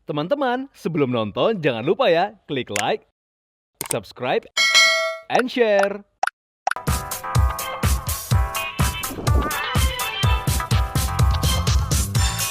Teman-teman, sebelum nonton jangan lupa ya, klik like, subscribe, and share.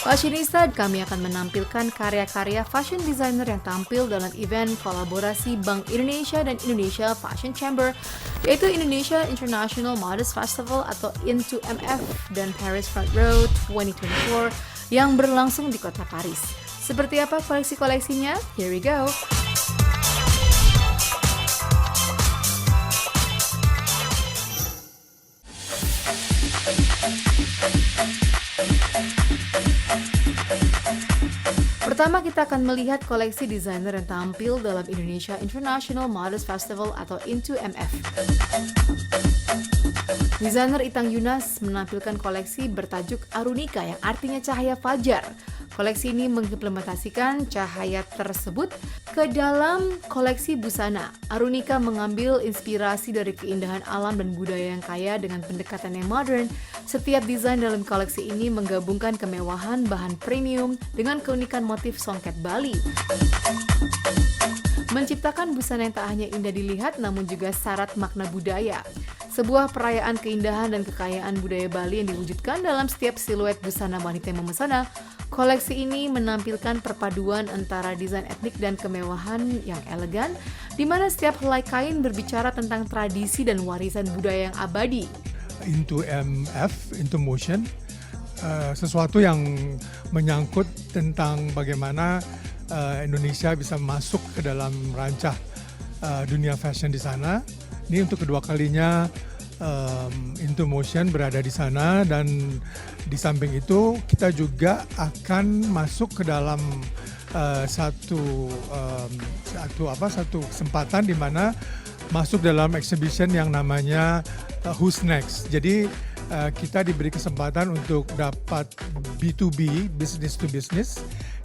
Fashionista, kami akan menampilkan karya-karya fashion designer yang tampil dalam event kolaborasi Bank Indonesia dan Indonesia Fashion Chamber, yaitu Indonesia International Modest Festival atau INTO-MF dan Paris Front Row 2024 yang berlangsung di kota Paris. Seperti apa koleksi-koleksinya? Here we go! Pertama, kita akan melihat koleksi desainer yang tampil dalam Indonesia International Modest Festival atau INTO-MF. Desainer Itang Yunas menampilkan koleksi bertajuk Arunika yang artinya cahaya fajar. Koleksi ini mengimplementasikan cahaya tersebut ke dalam koleksi busana. Arunika mengambil inspirasi dari keindahan alam dan budaya yang kaya dengan pendekatan yang modern. Setiap desain dalam koleksi ini menggabungkan kemewahan bahan premium dengan keunikan motif songket Bali. Menciptakan busana yang tak hanya indah dilihat namun juga syarat makna budaya. Sebuah perayaan keindahan dan kekayaan budaya Bali yang diwujudkan dalam setiap siluet busana wanita yang memesona. Koleksi ini menampilkan perpaduan antara desain etnik dan kemewahan yang elegan, di mana setiap helai kain berbicara tentang tradisi dan warisan budaya yang abadi. INTO-MF, INTO-MOTION, sesuatu yang menyangkut tentang bagaimana Indonesia bisa masuk ke dalam rancah dunia fashion di sana. Ini untuk kedua kalinya INTO-MOTION berada di sana, dan di samping itu kita juga akan masuk ke dalam satu kesempatan di mana masuk dalam exhibition yang namanya Who's Next. Jadi kita diberi kesempatan untuk dapat B2B, business to business,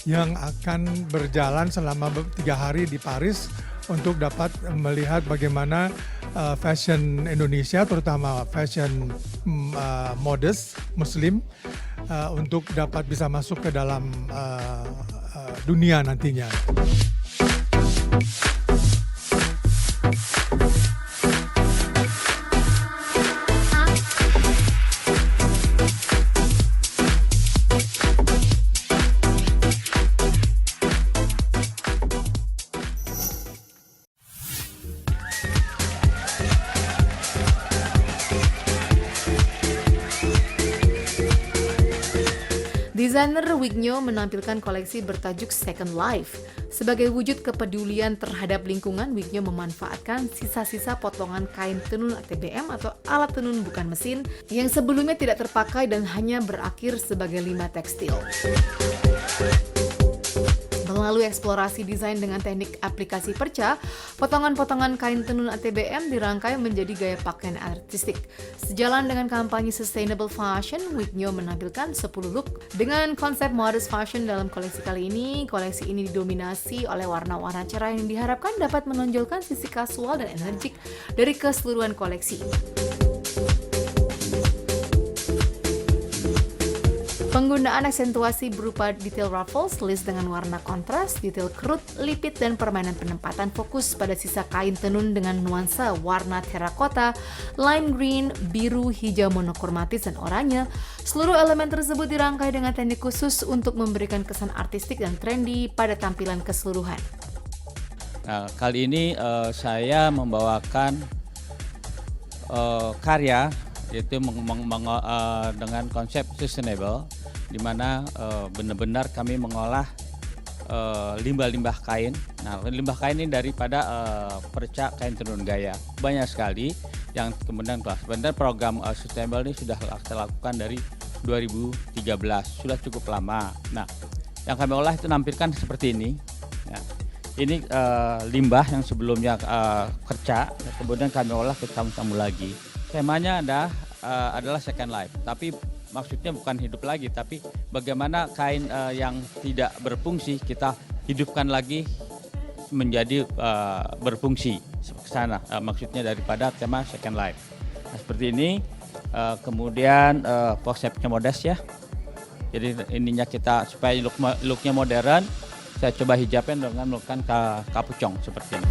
yang akan berjalan selama 3 hari di Paris untuk dapat melihat bagaimana fashion Indonesia, terutama fashion modest Muslim, untuk dapat bisa masuk ke dalam dunia nantinya. Desainer Wigno menampilkan koleksi bertajuk Second Life. Sebagai wujud kepedulian terhadap lingkungan, Wigno memanfaatkan sisa-sisa potongan kain tenun ATBM atau alat tenun bukan mesin yang sebelumnya tidak terpakai dan hanya berakhir sebagai limbah tekstil. Melalui eksplorasi desain dengan teknik aplikasi perca, potongan-potongan kain tenun ATBM dirangkai menjadi gaya pakaian artistik. Sejalan dengan kampanye Sustainable Fashion, Wigno menampilkan 10 look dengan konsep modest fashion dalam koleksi kali ini. Koleksi ini didominasi oleh warna-warna cerah yang diharapkan dapat menonjolkan sisi kasual dan energik dari keseluruhan koleksi. Penggunaan aksentuasi berupa detail ruffles, lace dengan warna kontras, detail kerut, lipit, dan permainan penempatan fokus pada sisa kain tenun dengan nuansa warna terakota, lime green, biru, hijau monokromatis, dan oranye. Seluruh elemen tersebut dirangkai dengan teknik khusus untuk memberikan kesan artistik dan trendy pada tampilan keseluruhan. Nah, kali ini saya membawakan karya yaitu dengan konsep sustainable, di mana benar-benar kami mengolah limbah-limbah kain. Nah, limbah kain ini daripada perca kain tenun gaya. Banyak sekali yang kemudian kelas. Sebenarnya program sustainable ini sudah kita lakukan dari 2013, sudah cukup lama. Nah, yang kami olah itu nampilkan seperti ini. Nah, ini limbah yang sebelumnya kerca, kemudian kami olah ke tamu-tamu lagi. Temanya adalah second life, tapi maksudnya bukan hidup lagi, tapi bagaimana kain yang tidak berfungsi kita hidupkan lagi menjadi berfungsi ke sana. Maksudnya daripada tema second life. Nah, seperti ini. Kemudian konsepnya modest ya. Jadi ininya kita supaya looknya modern, saya coba hijabnya dengan melakukan kapucong seperti ini.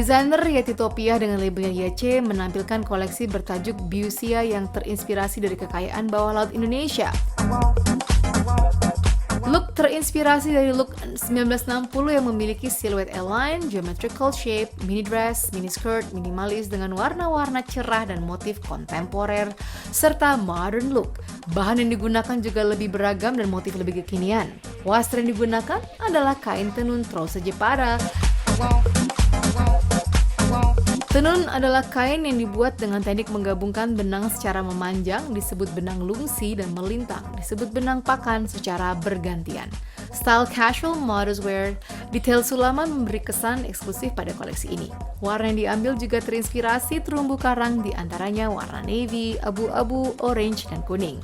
Desainer Yetitopia dengan labelnya YC menampilkan koleksi bertajuk Biusia yang terinspirasi dari kekayaan bawah laut Indonesia. Look terinspirasi dari look 1960 yang memiliki siluet airline, geometrical shape, mini dress, mini skirt, minimalis dengan warna-warna cerah dan motif kontemporer, serta modern look. Bahan yang digunakan juga lebih beragam dan motif lebih kekinian. Wastra yang digunakan adalah kain tenun Trose Jepara. Tenun adalah kain yang dibuat dengan teknik menggabungkan benang secara memanjang disebut benang lungsi dan melintang disebut benang pakan secara bergantian. Style casual modest wear, detail sulaman memberi kesan eksklusif pada koleksi ini. Warna yang diambil juga terinspirasi terumbu karang, di antaranya warna navy, abu-abu, orange, dan kuning.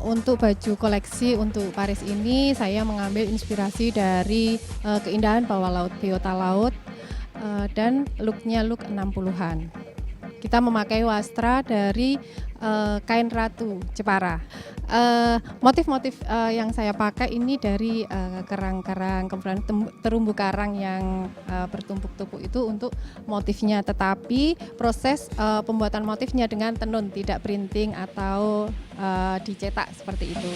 Untuk baju koleksi untuk Paris ini saya mengambil inspirasi dari keindahan bawah laut, biota laut, dan looknya look 60-an. Kita memakai wastra dari kain ratu Jepara. Motif-motif yang saya pakai ini dari kerang-kerang, kemudian terumbu karang yang bertumpuk-tumpuk itu untuk motifnya. Tetapi proses pembuatan motifnya dengan tenun, tidak printing atau dicetak seperti itu.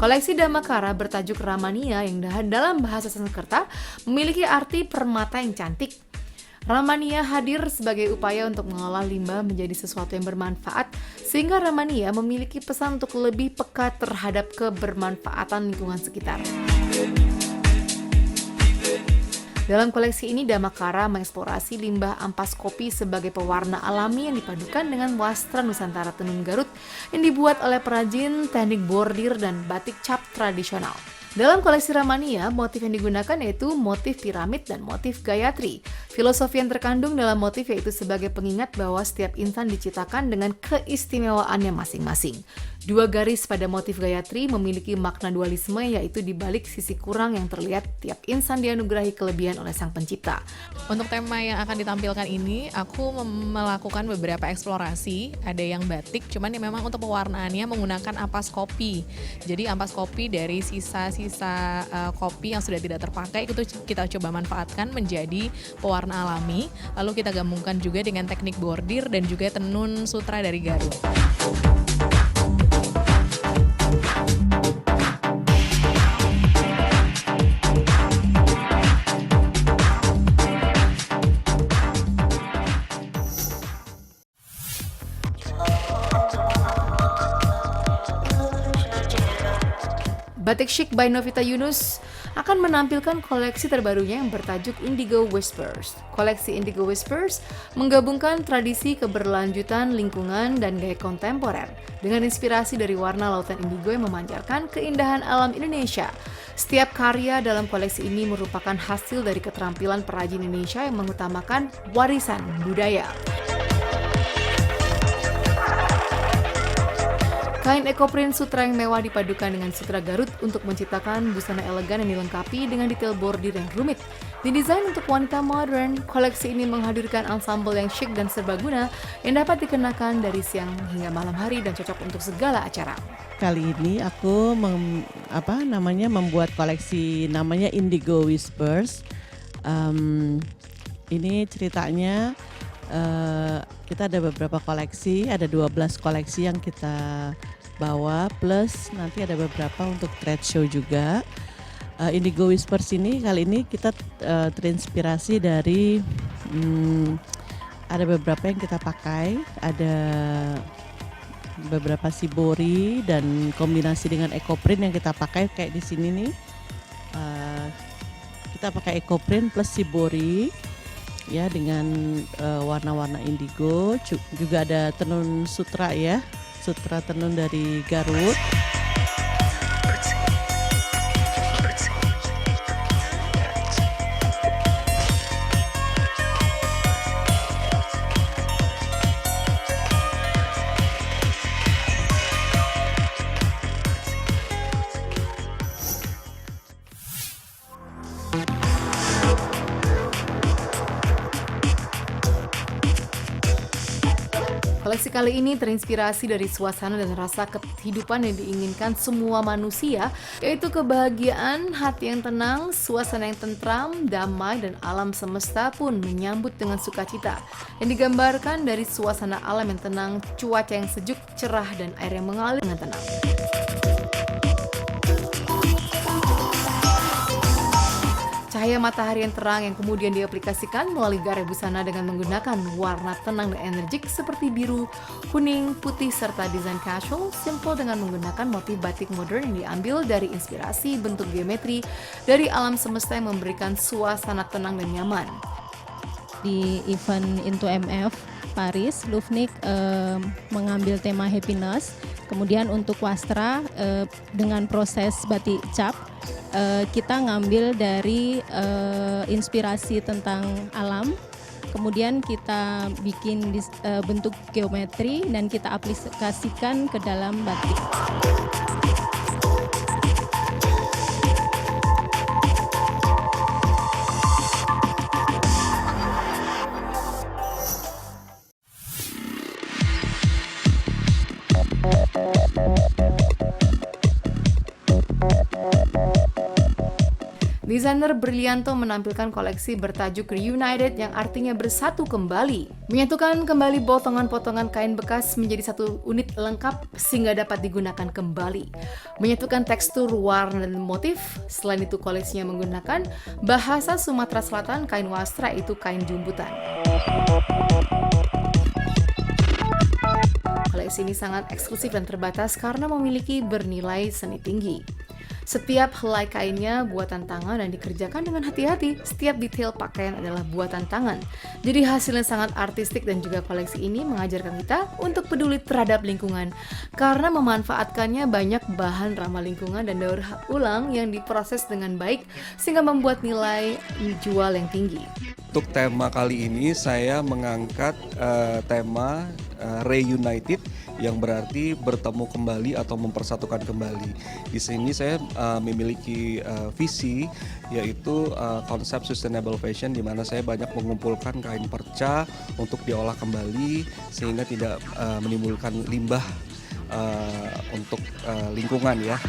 Koleksi Damakara bertajuk Ramania yang dalam bahasa Sanskerta memiliki arti permata yang cantik. Ramania hadir sebagai upaya untuk mengolah limbah menjadi sesuatu yang bermanfaat, sehingga Ramania memiliki pesan untuk lebih peka terhadap kebermanfaatan lingkungan sekitar. Dalam koleksi ini, Damakara mengeksplorasi limbah ampas kopi sebagai pewarna alami yang dipadukan dengan wastra Nusantara tenun Garut yang dibuat oleh perajin teknik bordir dan batik cap tradisional. Dalam koleksi Ramania, motif yang digunakan yaitu motif piramid dan motif Gayatri. Filosofi yang terkandung dalam motif yaitu sebagai pengingat bahwa setiap insan diciptakan dengan keistimewaannya masing-masing. Dua garis pada motif Gayatri memiliki makna dualisme, yaitu di balik sisi kurang yang terlihat tiap insan dianugerahi kelebihan oleh Sang Pencipta. Untuk tema yang akan ditampilkan ini, aku melakukan beberapa eksplorasi. Ada yang batik, cuman yang memang untuk pewarnaannya menggunakan ampas kopi. Jadi ampas kopi dari sisa-sisa kopi yang sudah tidak terpakai itu kita coba manfaatkan menjadi pewarna alami. Lalu kita gabungkan juga dengan teknik bordir dan juga tenun sutra dari Garut. Batik Chic by Novita Yunus akan menampilkan koleksi terbarunya yang bertajuk Indigo Whispers. Koleksi Indigo Whispers menggabungkan tradisi keberlanjutan lingkungan dan gaya kontemporer dengan inspirasi dari warna lautan indigo yang memancarkan keindahan alam Indonesia. Setiap karya dalam koleksi ini merupakan hasil dari keterampilan perajin Indonesia yang mengutamakan warisan budaya. Kain ekoprint sutra yang mewah dipadukan dengan sutra Garut untuk menciptakan busana elegan yang dilengkapi dengan detail bordir yang rumit. Didesain untuk wanita modern, koleksi ini menghadirkan ensemble yang syik dan serbaguna yang dapat dikenakan dari siang hingga malam hari dan cocok untuk segala acara. Kali ini aku membuat koleksi namanya Indigo Whispers. Ini ceritanya kita ada beberapa koleksi, ada 12 koleksi yang kita bawa, plus nanti ada beberapa untuk trade show juga. Indigo Whispers ini kali ini kita terinspirasi dari ada beberapa yang kita pakai, ada beberapa shibori dan kombinasi dengan ekoprint yang kita pakai kayak di sini nih. kita pakai eco print plus shibori ya dengan warna-warna indigo. Juga ada tenun sutra ya, sutra tenun dari Garut. Koleksi kali ini terinspirasi dari suasana dan rasa kehidupan yang diinginkan semua manusia, yaitu kebahagiaan, hati yang tenang, suasana yang tentram, damai, dan alam semesta pun menyambut dengan sukacita. Yang digambarkan dari suasana alam yang tenang, cuaca yang sejuk, cerah, dan air yang mengalir dengan tenang. Cahaya matahari yang terang yang kemudian diaplikasikan melalui garai busana dengan menggunakan warna tenang dan energik seperti biru, kuning, putih, serta desain casual, simple dengan menggunakan motif batik modern yang diambil dari inspirasi bentuk geometri dari alam semesta yang memberikan suasana tenang dan nyaman. Di event Into MF Paris, Lufnik mengambil tema happiness. Kemudian untuk wastra dengan proses batik cap, kita ngambil dari inspirasi tentang alam. Kemudian kita bikin bentuk geometri dan kita aplikasikan ke dalam batik. Desainer Brilianto menampilkan koleksi bertajuk Reunited yang artinya bersatu kembali. Menyatukan kembali potongan-potongan kain bekas menjadi satu unit lengkap sehingga dapat digunakan kembali. Menyatukan tekstur, warna, dan motif. Selain itu koleksinya menggunakan bahasa Sumatera Selatan, kain wastra itu kain jumbutan. Koleksi ini sangat eksklusif dan terbatas karena memiliki bernilai seni tinggi. Setiap helai kainnya buatan tangan dan dikerjakan dengan hati-hati. Setiap detail pakaian adalah buatan tangan. Jadi hasilnya sangat artistik dan juga koleksi ini mengajarkan kita untuk peduli terhadap lingkungan karena memanfaatkannya banyak bahan ramah lingkungan dan daur ulang yang diproses dengan baik sehingga membuat nilai jual yang tinggi. Untuk tema kali ini saya mengangkat tema Reunited yang berarti bertemu kembali atau mempersatukan kembali. Di sini saya memiliki visi yaitu konsep sustainable fashion di mana saya banyak mengumpulkan kain perca untuk diolah kembali sehingga tidak menimbulkan limbah untuk lingkungan ya.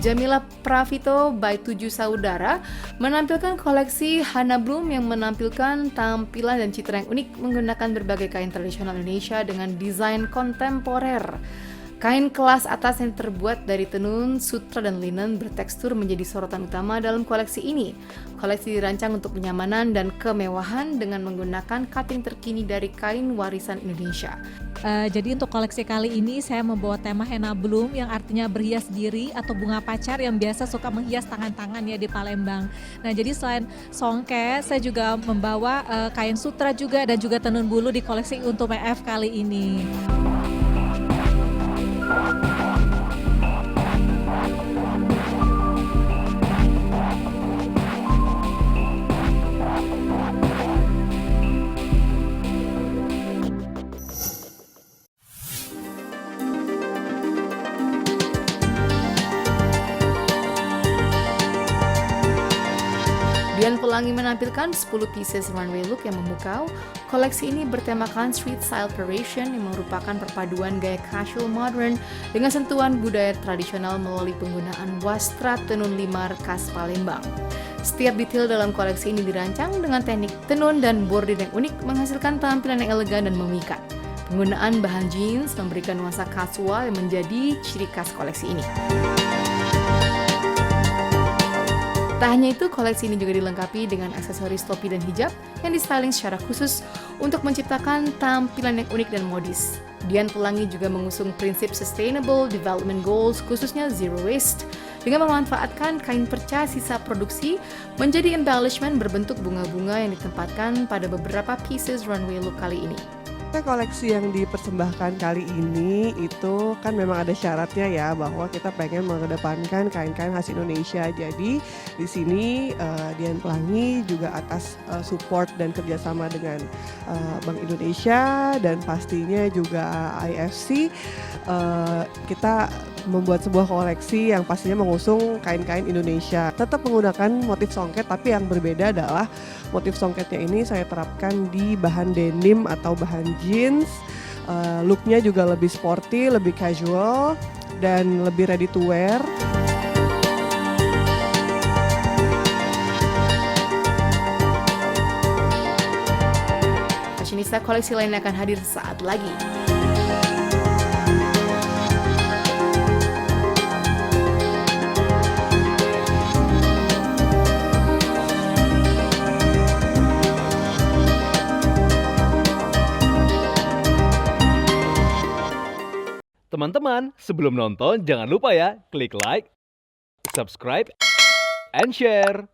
Jamila Pravito by 7 Saudara menampilkan koleksi Hana Bloom yang menampilkan tampilan dan citra yang unik menggunakan berbagai kain tradisional Indonesia dengan desain kontemporer. Kain kelas atas yang terbuat dari tenun, sutra, dan linen bertekstur menjadi sorotan utama dalam koleksi ini. Koleksi dirancang untuk kenyamanan dan kemewahan dengan menggunakan cutting terkini dari kain warisan Indonesia. Jadi untuk koleksi kali ini saya membawa tema Henna Bloom yang artinya berhias diri atau bunga pacar yang biasa suka menghias tangan-tangan ya di Palembang. Nah jadi selain songke saya juga membawa kain sutra juga dan juga tenun bulu di koleksi untuk MF kali ini. Dian Pelangi menampilkan 10 pieces runway look yang memukau. Koleksi ini bertemakan street style Parisian yang merupakan perpaduan gaya casual modern dengan sentuhan budaya tradisional melalui penggunaan wastra tenun limar khas Palembang. Setiap detail dalam koleksi ini dirancang dengan teknik tenun dan bordir yang unik menghasilkan tampilan yang elegan dan memikat. Penggunaan bahan jeans memberikan nuansa kasual yang menjadi ciri khas koleksi ini. Tak hanya itu, koleksi ini juga dilengkapi dengan aksesoris topi dan hijab yang distyling secara khusus untuk menciptakan tampilan yang unik dan modis. Dian Pelangi juga mengusung prinsip Sustainable Development Goals, khususnya Zero Waste, dengan memanfaatkan kain perca sisa produksi menjadi embellishment berbentuk bunga-bunga yang ditempatkan pada beberapa pieces runway look kali ini. Koleksi yang dipersembahkan kali ini itu kan memang ada syaratnya ya, bahwa kita pengen mengedepankan kain-kain khas Indonesia. Jadi di sini Dian Pelangi juga atas support dan kerjasama dengan Bank Indonesia dan pastinya juga IFC, kita membuat sebuah koleksi yang pastinya mengusung kain-kain Indonesia. Tetap menggunakan motif songket, tapi yang berbeda adalah motif songketnya ini saya terapkan di bahan denim atau bahan jeans. Looknya juga lebih sporty, lebih casual, dan lebih ready to wear. Fashionista koleksi lain akan hadir saat lagi. Teman-teman, sebelum nonton jangan lupa ya klik like, subscribe, and share.